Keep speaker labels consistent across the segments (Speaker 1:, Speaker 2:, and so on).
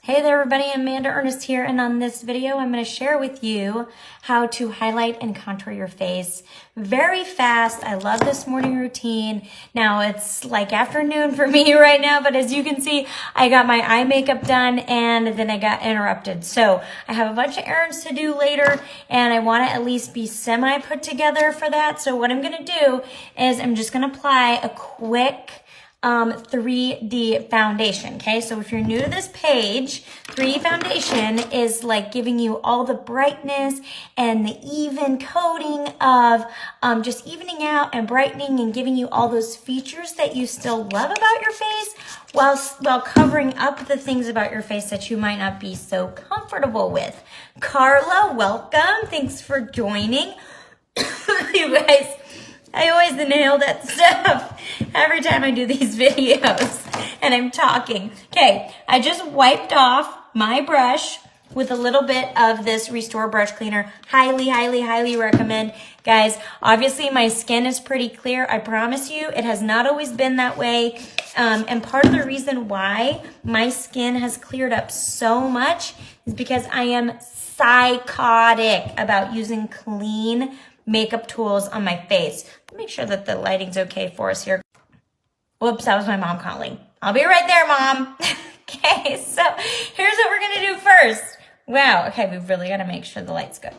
Speaker 1: Hey there everybody, Amanda Ernest here, and on this video I'm going to share with you how to highlight and contour your face very fast. I love this morning routine. Now it's like afternoon for me right now, but as you can see, I got my eye makeup done and then I got interrupted. So I have a bunch of errands to do later and I want to at least be semi put together for that. So what I'm going to do is I'm just going to apply a quick 3D foundation. Okay, so if you're new to this page, 3D foundation is like giving you all the brightness and the even coating of just evening out and brightening and giving you all those features that you still love about your face while covering up the things about your face that you might not be so comfortable with. Carla, welcome. Thanks for joining. You guys, I always nail that stuff every time I do these videos and I'm talking. Okay, I just wiped off my brush with a little bit of this Restore Brush Cleaner. Highly recommend. Guys, obviously my skin is pretty clear. I promise you, it has not always been that way. And part of the reason why my skin has cleared up so much is because I am psychotic about using clean makeup tools on my face. Make sure that the lighting's okay for us here. Whoops, that was my mom calling. I'll be right there, Mom. Okay, so here's what we're gonna do first. Wow, okay, we've really gotta make sure the light's good.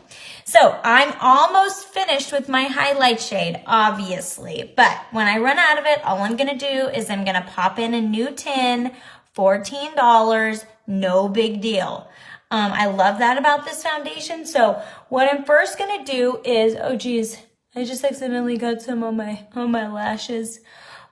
Speaker 1: So I'm almost finished with my highlight shade, obviously. But when I run out of it, all I'm gonna do is I'm gonna pop in a new tin, $14, no big deal. I love that about this foundation. So what I'm first gonna do is, oh geez, I just accidentally got some on my lashes.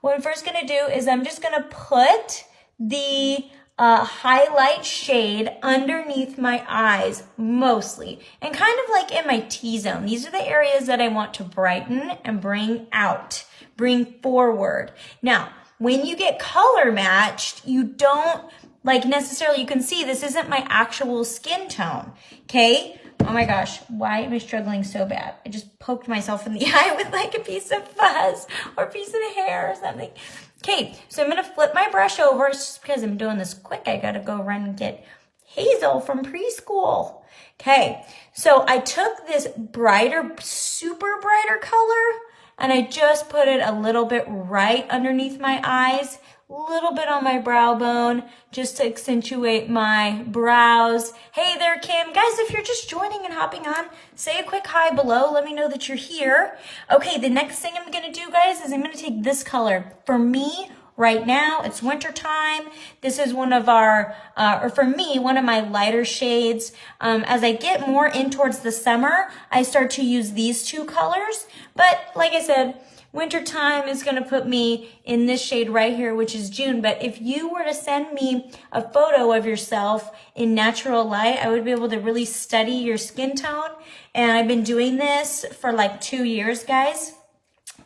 Speaker 1: What I'm first gonna do is I'm just gonna put the highlight shade underneath my eyes mostly, and kind of like in my T-zone. These are the areas that I want to brighten and bring out, bring forward. Now, when you get color matched, you don't like necessarily, you can see this isn't my actual skin tone, okay? Oh my gosh, why am I struggling so bad? I just poked myself in the eye with like a piece of fuzz or a piece of hair or something. Okay, so I'm gonna flip my brush over. It's just because I'm doing this quick, I gotta go run and get Hazel from preschool. Okay, so I took this brighter, super brighter color and I just put it a little bit right underneath my eyes, little bit on my brow bone just to accentuate my brows. Hey there, Kim. Guys, if you're just joining and hopping on, say a quick hi below. Let me know that you're here. Okay, the next thing I'm going to do, guys, is I'm going to take this color. For me, right now, it's winter time. This is one of our, or for me, one of my lighter shades. As I get more in towards the summer, I start to use these two colors. But like I said, winter time is going to put me in this shade right here, which is June. But if you were to send me a photo of yourself in natural light, I would be able to really study your skin tone. And I've been doing this for like 2 years, guys.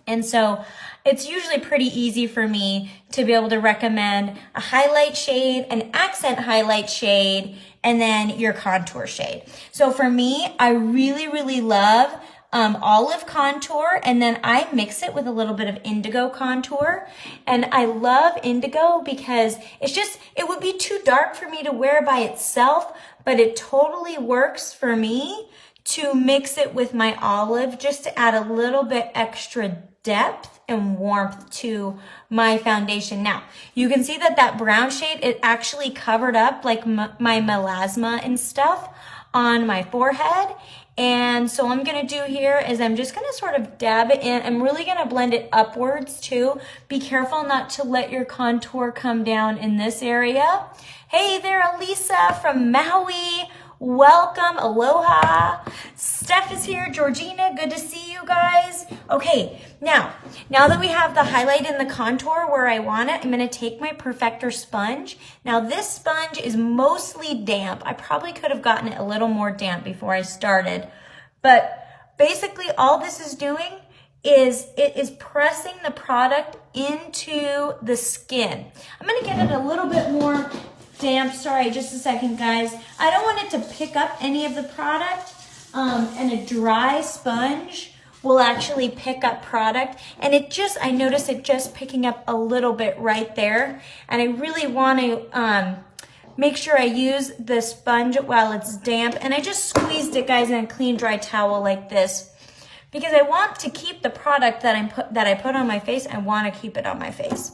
Speaker 1: And so it's usually pretty easy for me to be able to recommend a highlight shade, an accent highlight shade, and then your contour shade. So for me, I really love olive contour, and then I mix it with a little bit of indigo contour. And I love indigo because it would be too dark for me to wear by itself, but it totally works for me to mix it with my olive just to add a little bit extra depth and warmth to my foundation. Now, you can see that brown shade, it actually covered up like my melasma and stuff on my forehead. And so what I'm going to do here is I'm just going to sort of dab it in. I'm really going to blend it upwards too. Be careful not to let your contour come down in this area. Hey there, Elisa from Maui. Welcome. Aloha. Steph is here. Georgina, good to see you guys. Okay, now that we have the highlight and the contour where I want it, I'm going to take my Perfector sponge. Now this sponge is mostly damp. I probably could have gotten it a little more damp before I started. But basically all this is doing is it is pressing the product into the skin. I'm going to get it a little bit more damp. Sorry, just a second, guys. I don't want it to pick up any of the product, and a dry sponge will actually pick up product. And I notice it just picking up a little bit right there. And I really want to make sure I use the sponge while it's damp. And I just squeezed it, guys, in a clean, dry towel like this, because I want to keep the product that I put on my face. I want to keep it on my face.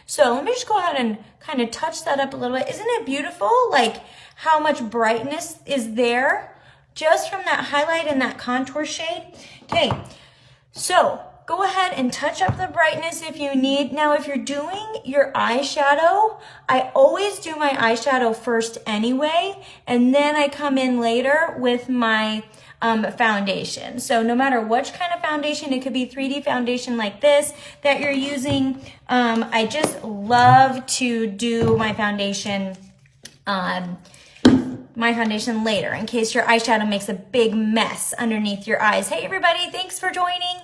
Speaker 1: So let me just go ahead and kind of touch that up a little bit. Isn't it beautiful? Like how much brightness is there just from that highlight and that contour shade. Okay, so go ahead and touch up the brightness if you need. Now, if you're doing your eyeshadow, I always do my eyeshadow first anyway, and then I come in later with my foundation. So no matter which kind of foundation, it could be 3D foundation like this that you're using. I just love to do my foundation later in case your eyeshadow makes a big mess underneath your eyes. Hey everybody, thanks for joining.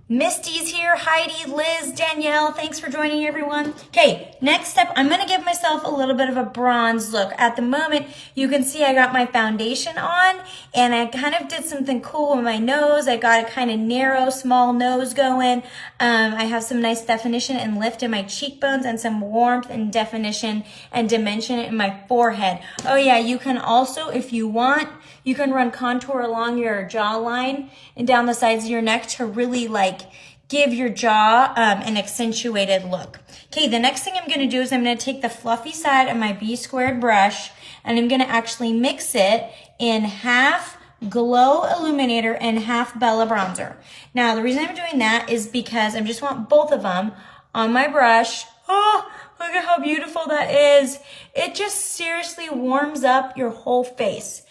Speaker 1: Misty's here, Heidi, Liz, Danielle, thanks for joining everyone. Okay, next step, I'm gonna give myself a little bit of a bronze look. At the moment, you can see I got my foundation on and I kind of did something cool with my nose. I got a kind of narrow, small nose going. I have some nice definition and lift in my cheekbones and some warmth and definition and dimension in my forehead. Oh yeah, you can also, if you want, you can run contour along your jawline and down the sides of your neck to really like give your jaw an accentuated look. Okay, the next thing I'm gonna do is I'm gonna take the fluffy side of my B squared brush and I'm gonna actually mix it in half Glow Illuminator and half Bella Bronzer. Now, the reason I'm doing that is because I just want both of them on my brush. Oh, look at how beautiful that is. It just seriously warms up your whole face.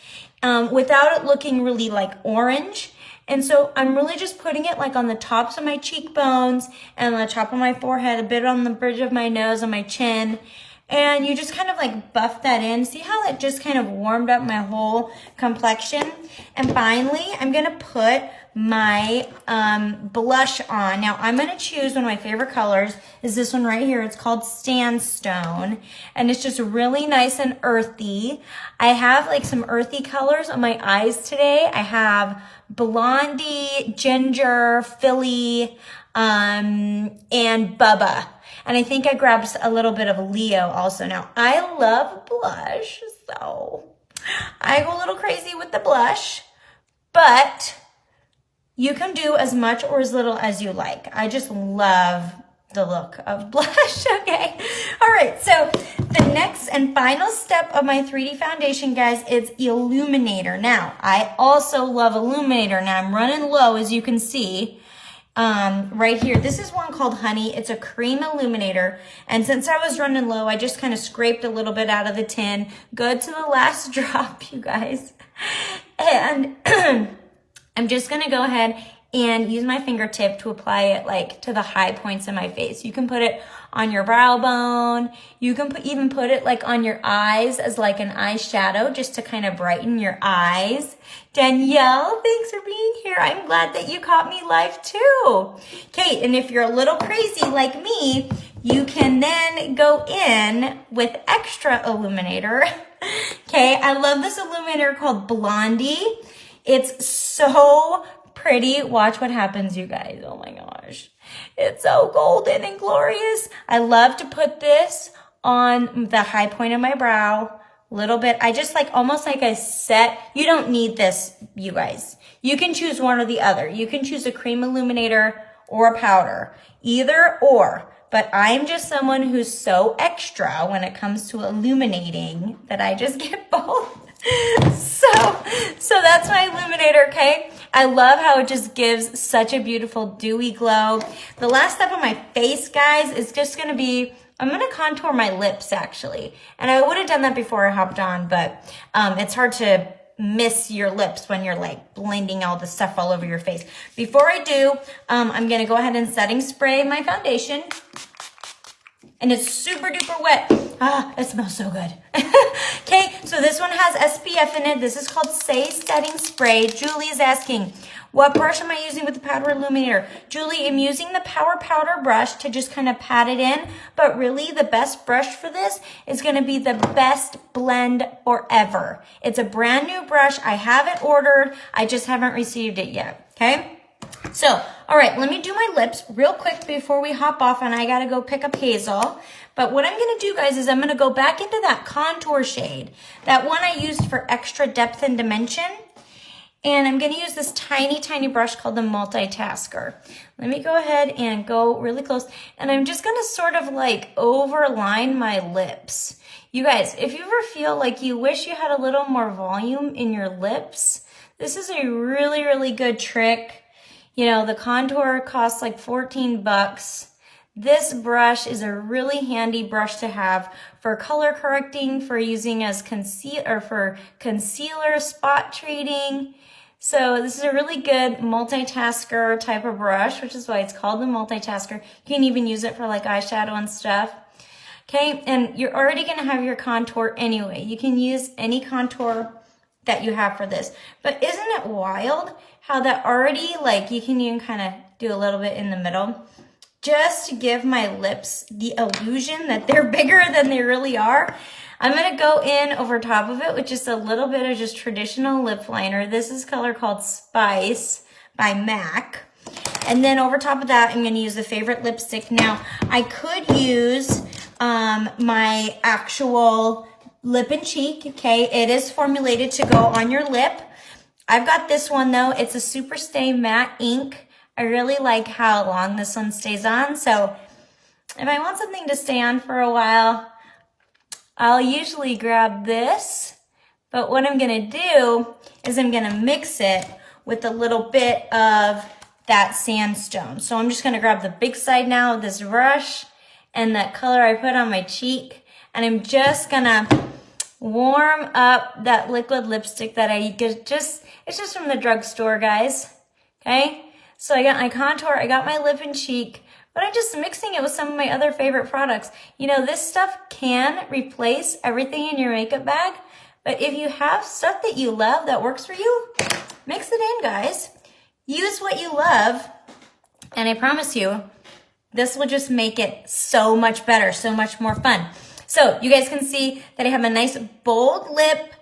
Speaker 1: Without it looking really like orange. And so I'm really just putting it like on the tops of my cheekbones and on the top of my forehead, a bit on the bridge of my nose and my chin. And you just kind of like buff that in. See how it just kind of warmed up my whole complexion? And finally, I'm gonna put my blush on. Now I'm gonna choose one of my favorite colors is this one right here. It's called Sandstone and it's just really nice and earthy. I have like some earthy colors on my eyes today. I have Blondie, Ginger, Philly, and Bubba. And I think I grabbed a little bit of Leo also. Now I love blush, so I go a little crazy with the blush, but you can do as much or as little as you like. I just love the look of blush, okay? All right, so the next and final step of my 3D foundation, guys, is Illuminator. Now, I also love Illuminator. Now, I'm running low, as you can see, right here. This is one called Honey. It's a cream illuminator. And since I was running low, I just kind of scraped a little bit out of the tin. Good to the last drop, you guys. And I'm just going to go ahead and use my fingertip to apply it like to the high points of my face. You can put it on your brow bone. You can even put it like on your eyes as like an eyeshadow just to kind of brighten your eyes. Danielle, thanks for being here. I'm glad that you caught me live too. Okay, and if you're a little crazy like me, you can then go in with extra illuminator. Okay, I love this illuminator called Blondie. It's so pretty. Watch what happens, you guys. Oh my gosh. It's so golden and glorious. I love to put this on the high point of my brow. A little bit. I just like almost like a set. You don't need this, you guys. You can choose one or the other. You can choose a cream illuminator or a powder. Either or. But I'm just someone who's so extra when it comes to illuminating that I just get both. So that's my illuminator, okay? I love how it just gives such a beautiful dewy glow. The last step on my face, guys, is just gonna be, I'm gonna contour my lips actually. And I would have done that before I hopped on, but it's hard to miss your lips when you're like blending all the stuff all over your face. Before I do, I'm gonna go ahead and setting spray my foundation. And it's super duper wet. Ah, it smells so good. Okay, so this one has SPF in it. This is called Say Setting Spray. Julie is asking, what brush am I using with the powder illuminator? Julie, I'm using the Power Powder brush to just kind of pat it in. But really, the best brush for this is going to be the Best Blend Forever. It's a brand new brush. I have it ordered. I just haven't received it yet, okay? So, all right, let me do my lips real quick before we hop off, and I gotta go pick up Hazel. But what I'm gonna do, guys, is I'm gonna go back into that contour shade, that one I used for extra depth and dimension. And I'm gonna use this tiny, tiny brush called the Multitasker. Let me go ahead and go really close. And I'm just gonna sort of like overline my lips. You guys, if you ever feel like you wish you had a little more volume in your lips, this is a really, really good trick. You know, the contour costs like 14 bucks. This brush is a really handy brush to have for color correcting, for using as concealer, spot treating. So this is a really good multitasker type of brush, which is why it's called the Multitasker. You can even use it for like eyeshadow and stuff. Okay, and you're already gonna have your contour anyway. You can use any contour that you have for this. But isn't it wild how that already, like, you can even kind of do a little bit in the middle, just to give my lips the illusion that they're bigger than they really are. I'm gonna go in over top of it with just a little bit of just traditional lip liner. This is color called Spice by MAC. And then over top of that, I'm gonna use the favorite lipstick. Now, I could use my actual lip and cheek, okay? It is formulated to go on your lip. I've got this one though. It's a Super Stay Matte Ink. I really like how long this one stays on. So if I want something to stay on for a while, I'll usually grab this. But what I'm gonna do is I'm gonna mix it with a little bit of that sandstone. So I'm just gonna grab the big side now of this brush and that color I put on my cheek. And I'm just gonna warm up that liquid lipstick that I get it's just from the drugstore, guys. Okay? So I got my contour, I got my lip and cheek, but I'm just mixing it with some of my other favorite products. You know, this stuff can replace everything in your makeup bag, but if you have stuff that you love that works for you, mix it in, guys. Use what you love, and I promise you, this will just make it so much better, so much more fun. So you guys can see that I have a nice bold lip,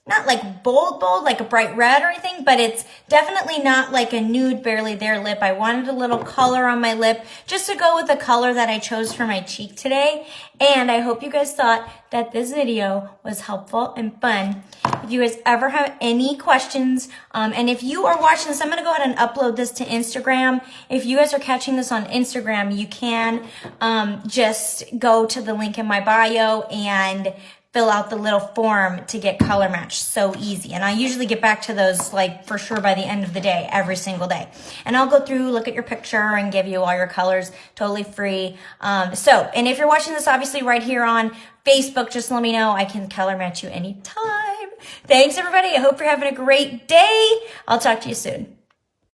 Speaker 1: not like bold, like a bright red or anything, but it's definitely not like a nude, barely there lip. I wanted a little color on my lip just to go with the color that I chose for my cheek today. And I hope you guys thought that this video was helpful and fun. If you guys ever have any questions, and if you are watching this, I'm going to go ahead and upload this to Instagram. If you guys are catching this on Instagram, you can just go to the link in my bio and fill out the little form to get color matched. So easy. And I usually get back to those like for sure by the end of the day, every single day. And I'll go through, look at your picture and give you all your colors totally free. And if you're watching this obviously right here on Facebook, just let me know. I can color match you anytime. Thanks everybody. I hope you're having a great day. I'll talk to you soon.